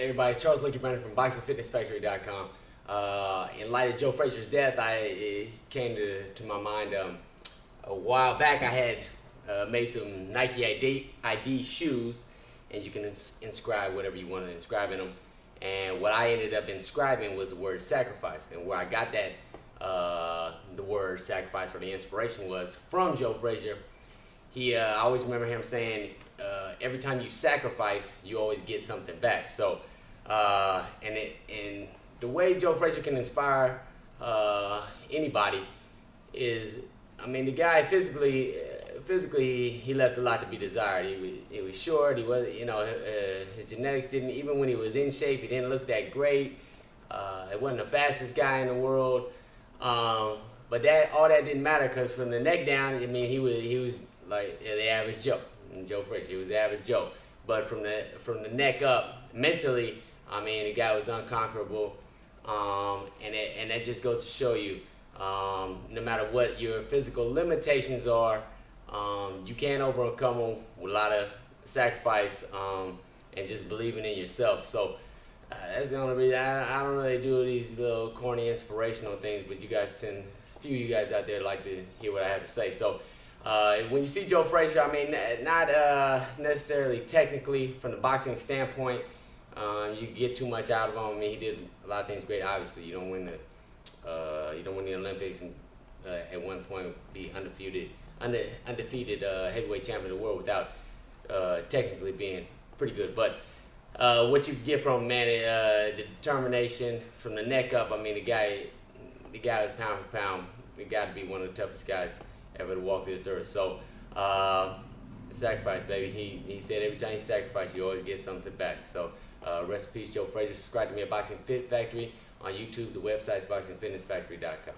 everybody? It's Charles Lucky Brandon from BoxingFitnessFactory.com. In light of Joe Frazier's death, it came to my mind a while back. I had made some Nike ID shoes, and you can inscribe whatever you want to inscribe in them. And what I ended up inscribing was the word sacrifice, and where I got that the word sacrifice, or the inspiration, was from Joe Frazier. I always remember him saying, every time you sacrifice, you always get something back. So, and the way Joe Frazier can inspire anybody is, I mean, the guy physically, he left a lot to be desired. He was short. He was, his genetics didn't, even when he was in shape, he didn't look that great. It wasn't the fastest guy in the world. But all that didn't matter, because from the neck down, I mean, he was like the average Joe. And Joe Frazier, he was the average Joe. But from the neck up, mentally, I mean, the guy was unconquerable. And that just goes to show you, no matter what your physical limitations are, you can overcome them with a lot of sacrifice and just believing in yourself. So that's the only reason I don't really do these little corny inspirational things, but a few of you guys out there like to hear what I have to say. So when you see Joe Frazier, I mean, not necessarily technically from the boxing standpoint, you get too much out of him. I mean, he did a lot of things great. Obviously, you don't win the Olympics and at one point be undefeated heavyweight champion of the world without technically being pretty good. But what you get from him, man, the determination from the neck up. I mean, the guy was pound for pound. He got to be one of the toughest guys ever to walk this earth. So sacrifice, baby. He said every time you sacrifice, you always get something back. So rest in peace, Joe Frazier. Subscribe to me at Boxing Fit Factory on YouTube. The website is BoxingFitnessFactory.com.